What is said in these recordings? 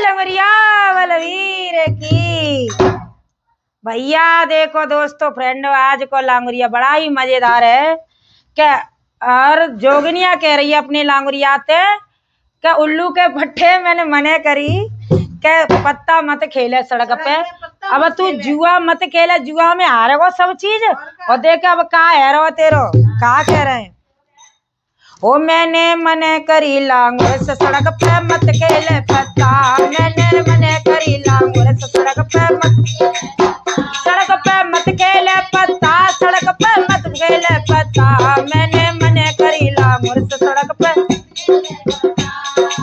लंगरिया बलवीर की। भैया देखो दोस्तों फ्रेंड, आज को लांगुरिया बड़ा ही मजेदार है क्या। और जोगनिया कह रही है अपनी लांगुरियाते क्या उल्लू के पट्टे मैंने मने करी क्या पत्ता मत खेले सड़क पे। अब तू जुआ मत खेले, जुआ में हारे वो सब चीज। और देख अब का है रो तेरो का कह रहे हैं। ओ मैंने मने करी लांगुर से सड़क पे मत खेले पत्ता, मैंने मने करी लांगुर से सड़क पे मत खेले पत्ता, सड़क पे मत खेले पत्ता, मैंने मने करी लांगुर से सड़क पे।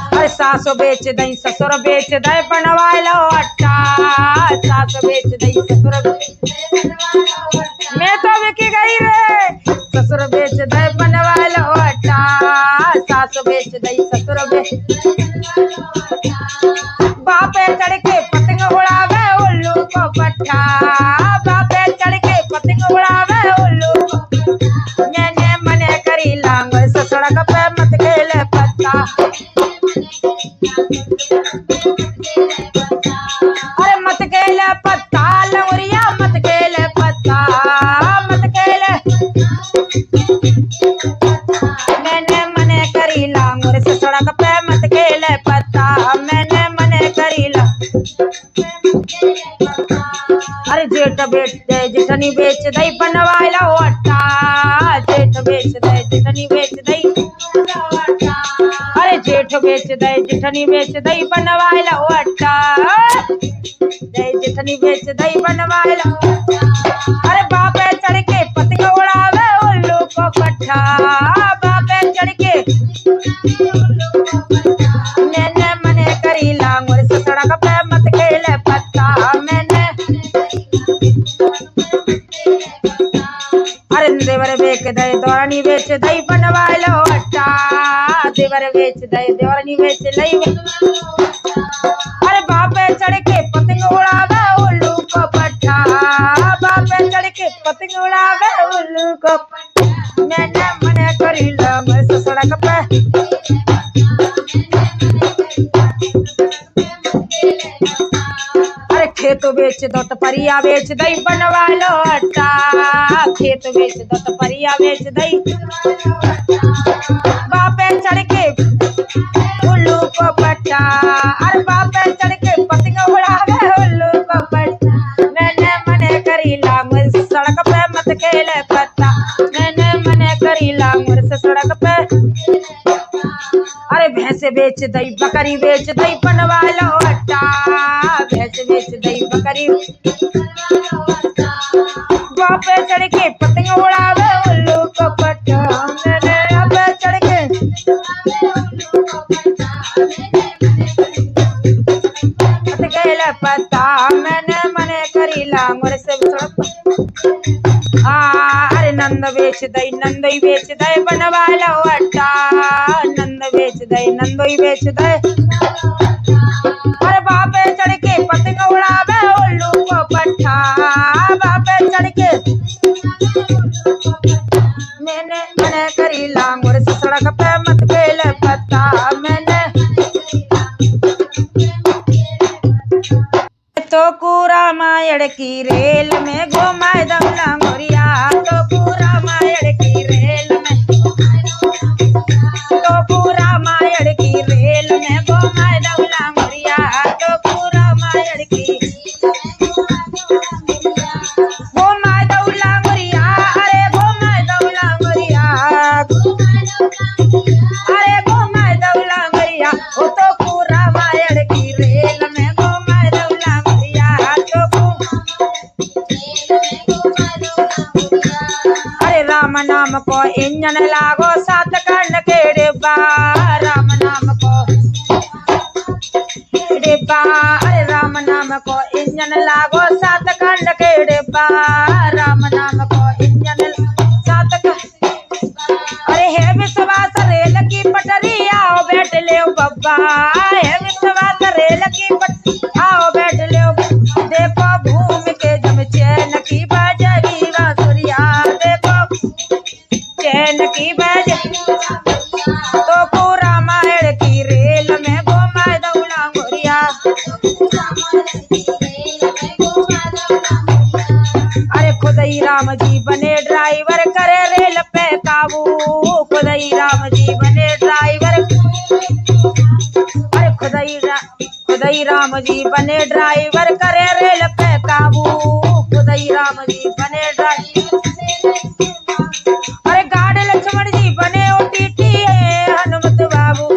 अरे सासो बेच दई ससुर बेच दई बनवा लो अट्टा, सासो बेच दई ससुर मैं तो बिकी गई रे। ससुर बेच दई बनवा लो अट्टा, सासो बेच दई ससुर बापे चढ़ के पतंग उड़ावे उल्लू को पट्टा, बापे चढ़ के पतंग उड़ावे उल्लू को। मैंने मने करी लांगुर से सड़क पे मत खेले पत्ता। अरे मत खेले पत्ता लंगुरिया मत खेले पत्ता, मत खेले। मैंने मने करी लांगुर से सड़क पे मत खेले पत्ता, मैंने मने करी ला। अरे जेठ बेच दे जेठनी बेच दई बनवा लो अट्टा, जेठ बेच दे जेठनी बेच दई। अरे जेठ बेच दे जेठनी बेच दई बनवा लो अट्टा, जेठनी बेच दई बनवा लो। अरे बापे चढ़ के पतंग उड़ावे उल्लू को पट्टा, बापे चढ़ के। मैंने मने करी लांगुर से सड़क पे मत खेले पत्ता, मैंने। अरे देवर बेच दे दौरानी बेच दई बनवा लो अट्टा, देवर बेच दे दौरानी बेच लई। अरे बापे चढ़ के पतंग उड़ावे उल्लू को पट्टा, बापे चढ़ के पतंग उड़ावे उल्लू को। मैंने मने करी लांगुर से सड़क पे। अरे खेत बेच दो तो परिया बेच दई बनवा लो अट्टा, खेत बेच दो तो परिया बेच दई। बापे चढ़ के उल्लू को पट्टा, अरे बापे चढ़ के पतंग उड़ावे उल्लू को पट्टा। मैंने मने करी लांगुर से सड़क पे मत खेले पत्ता, मैंने मने करी लांगुर से सड़क पे। अरे भैंस बेच दई बकरी बेच दई बनवा लो अट्टा, भैंस बेच दई बकरी। बापे चढ़ के पतंग उड़ावे उल्लू को पट्टा, मैंने बापे चढ़ के। मत खेले पत्ता, मैंने मने करी लांगुर से सड़क पे। अरे नंद बेच दई नंदोई बेच दई बनवा लो अट्टा, नंद बेच दई नंदोई बेच दई। अरे बापे चढ़ के पतंग उड़ावे उल्लू को पट्टा, बापे चढ़ के। मैंने मने करी लांगुर से सड़क पे मत खेले पत्ता, मैंने। तो पूरा मायड़ की रेल में घुमाए दम लांगुरिया, तो पूरा मायड़ की रेल में, तो पूरा मायड़ की रेल में घुमाए दम लांगुरिया, तो पूरा मायड़ की घुमाए दम लांगुरिया। अरे घुमाए दम लांगुरिया, अरे घुमाए दम लांगुरिया, वो तो पूरा मायड़ की रेल में घुमाए दम लांगुरिया। अरे राम नाम को इंजन लागो सात कर्ण के डिब्बा, राम नाम को डिब्बा। अरे राम नाम को इंजन लागो सात कर्ण के डिब्बा, राम नाम को इंजन सात। अरे हे विश्वास रेल की पटरी आओ बैठ ले बब्बा, हे विश्वास रेल की पटरी आओ बैठ ले। देखो घूम के जम चैन की बजरी बांसुरिया, देखो चैन की बज। तो पूरा मायड़ की रेल में घुमाए दो लांगुरिया। राम जी बने ड्राइवर करे रेल पे काबू। खुदाई राम जी बने ड्राइवर, अरे खुदाई राम जी बने ड्राइवर करे रेल पे काबू। खुदाई राम जी बने ड्राइवर, अरे गार्ड लक्ष्मण जी बने ओटीटी हनुमत बाबू।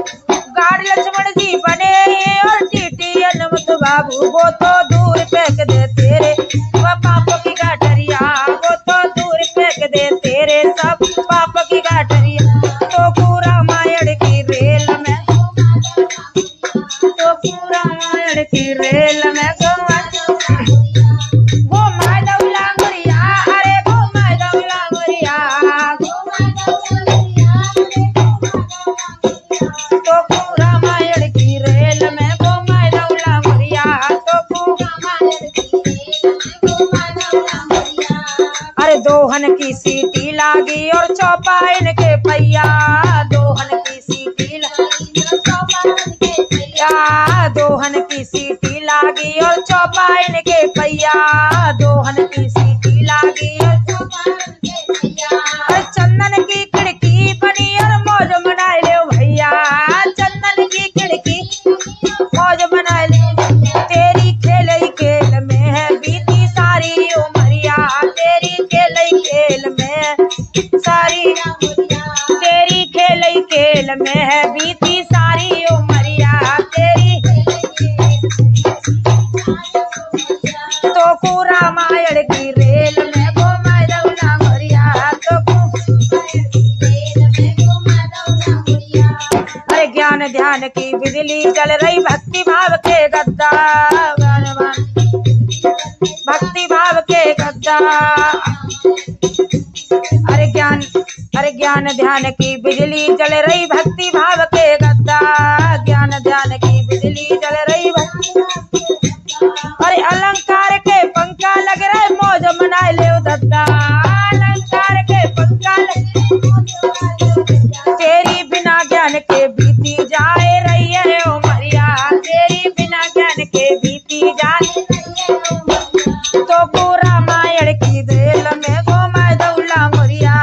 गार्ड लक्ष्मण जी बने और टीटी हनुमत बाबू। वो तो दूर फेंक दे तेरे वह पाप की गाठरिया, वो तो दूर फेंक दे तेरे सब पाप की गाठरिया। तो पूरा रामायण की रेल में, तो पूरा रामायण की रेल में दोहन की सीटी लागी और चौपाइन के पहिया। दोहन की सीटी लागी, दोहन की सीटी लागी और चौपाइन के पहिया। दोहन की सीटी लागी और चौपाइन के पहिया। चंदन की खिड़की बनी और मौज मनाए ले भैया। चंदन की खिड़की मौज मनाए ले, तेरी खेल ही खेल में है बीती सारी उमरिया। तेरी खेल ही खेल में सारी, तेरी खेल ही खेल में है बीती सारी उमरिया। तेरी तो रामायण की रेल में घुमा दो लांगरिया। अरे ज्ञान ध्यान की बिजली जल रही भक्ति भाव के गद्दा। भक्ति भाव के गद्दा, अरे ज्ञान ध्यान की बिजली जल रही भक्ति भाव के गद्दा। ज्ञान ध्यान की बिजली जल रही भक्ति, अरे अलंकार के पंखा लग रहे मौज मनाए ले दद्दा। अलंकार के पंखा तेरी बिना ज्ञान के बीती जाए रही है उमरिया। तेरी बिना ज्ञान के बीती जाए तो रामायण की रेल में घुमा दो लांगरिया।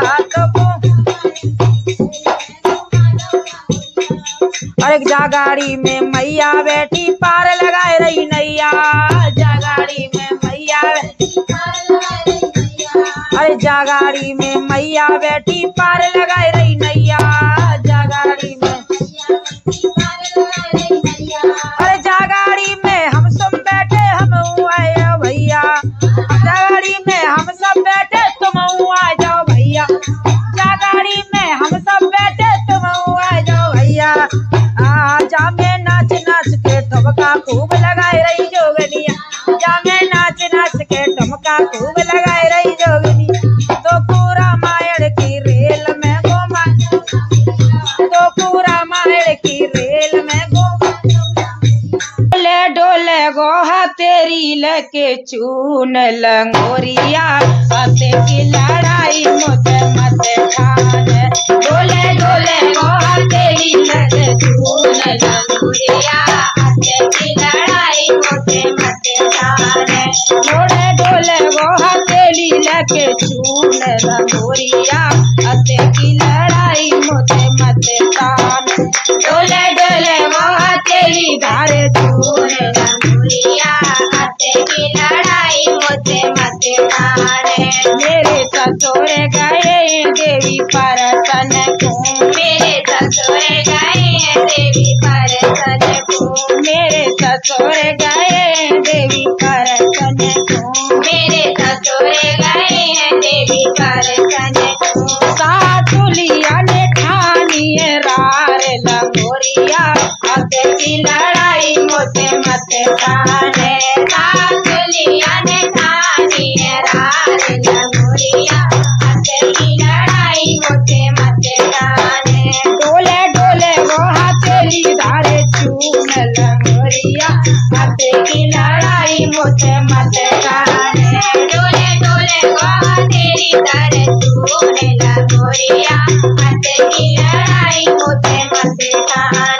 अरे जागाड़ी में मैया बैठी पार लगाए रही नैया। जागाड़ी में मैया, अरे जागाड़ी में मैया बैठी पार लगाए रही नैया। जागाड़ी में, अरे जागाड़ी में हम सब बैठे हम आए भैया। जागाड़ी में हम सब बैठे तुम आ जाओ भैया। जागाड़ी में हम सब बैठे तुम आ जाओ भैया। जा में नाच नाच के ठुमका खूब लगाए रही जोगनिया। जा में नाच नाच के ठुमका खूब लगाए रही जोगनिया। तो पूरा रामायण की रेल में घुमा, तो पूरा रामायण की रेल में घुमा। डोले डोले गोहा तेरी लेके चून लंगोरिया। आते की लड़ाई मुझे मत ठान। डोले डोले गोहा तेरी लेके चून लंगोरिया। आते की लड़ाई मुझे मत ठान। डोले डोले गोहा तेरी लेके चून लंगोरिया। आते की लड़ाई मुझे मत ठान। डोले डोले गोहा तेरी धारे चून लंगोरिया। आते की लड़ाई मुझे मत ठान। मेरे ससुर गए देवी परसन को। मेरे ससुर गए देवी परसन को। मेरे ससुर गए देवी परसन को। मेरे ससुर गए देवी परसन को। सासुलिया ने ठानी रार लंगोरिया। आते की लड़ाई मुझे मत ठान। सासुलिया ने ठानी रार लंगोरिया। आते की लड़ाई मुझे मत ठान। डोले डोले गोहा तेरी धारे चून लंगोरिया। आते की लड़ाई मुझे मत ठान। डोले डोले गोहा तेरी धारे चून लंगोरिया। आते की लड़ाई मुझे मत ठान।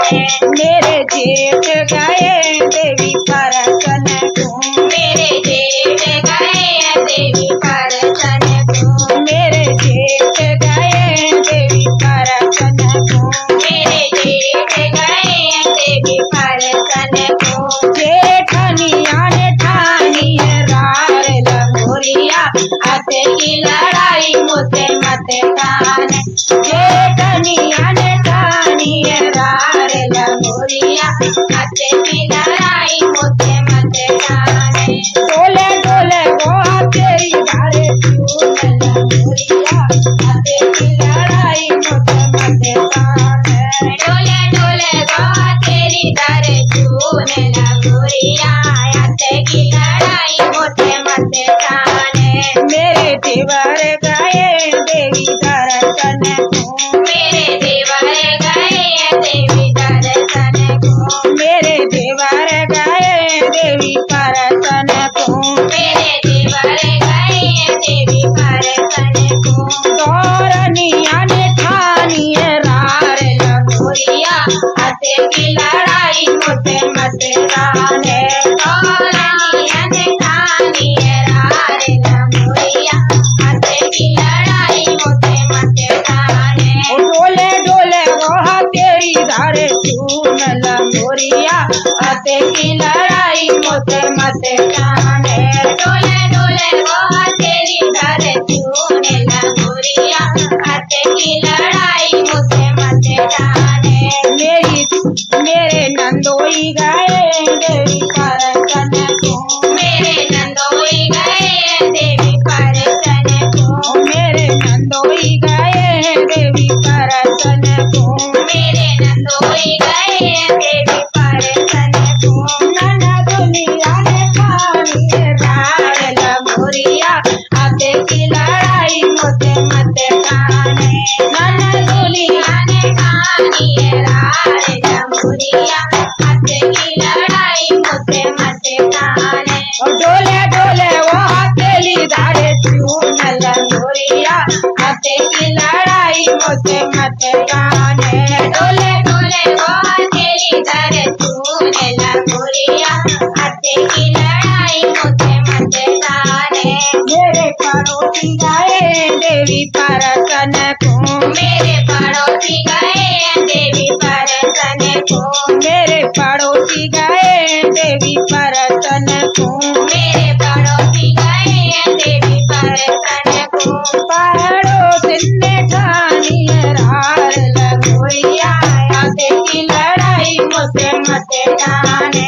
मेरे जेठ गए देवी परसन को। मेरे जेठ गए देवी परसन की लड़ाई मुझे मत जाने। डोले डोले वो तेरी धारे चून लंगोरिया आते की लड़ाई मुझे मत जाने। डोले डोले वो तेरी धारे चून लंगोरिया आते की लड़ाई मुझे मत जाने। मेरे देवर गए देवी दर्शन को, मेरे देवर गए देवी दर्शन को, मेरे देवर गए देवी दर्शन को, मेरे देवर गए देवी दर्शन को। गौरनिया ने ठानी रार लंगोरिया आते की लड़ाई मुझे मत जाने। गौरनिया ने ठानी रार लंगोरिया आते की लड़ाई मुझे मत जाने। डोले डोले वो तेरी धारे चून लंगोरिया आते की लड़ाई मुझे मत जाने। डोले डोले वो तेरी धारे चून लंगोरिया आते की लड़ाई मुझे मत जाने। मेरे नंदोई गए देवी दर्शन को, मेरे नंदोई गए देवी दर्शन को, मेरे नंदोई गए देवी दर्शन को, मेरे नंदोई गए देवी दर्शन को। नाना दुनिया ने खानी रार लंगोरिया आते की लड़ाई मुझे मत जाने। नाना दुनिया ने कहानी रार लंगोरिया आते की लड़ाई मुझे मत जाने। डोले डोले वो तेली धारे चून लंगोरिया आते की लड़ाई मुझे मत जाने। डोले डोले वो तेरी धारे चून लंगोरिया आते की लड़ाई मुझे मत जाने। मेरे पड़ोसी गए देवी दर्शन को, मेरे पड़ोसी गए देवी दर्शन को, मेरे पड़ोसी गए देवी दर्शन को, मेरे पड़ोसी गए देवी दर्शन को। पड़ोसी ने ठानी रार लंगोरिया आते की लड़ाई मुझे मत जाने।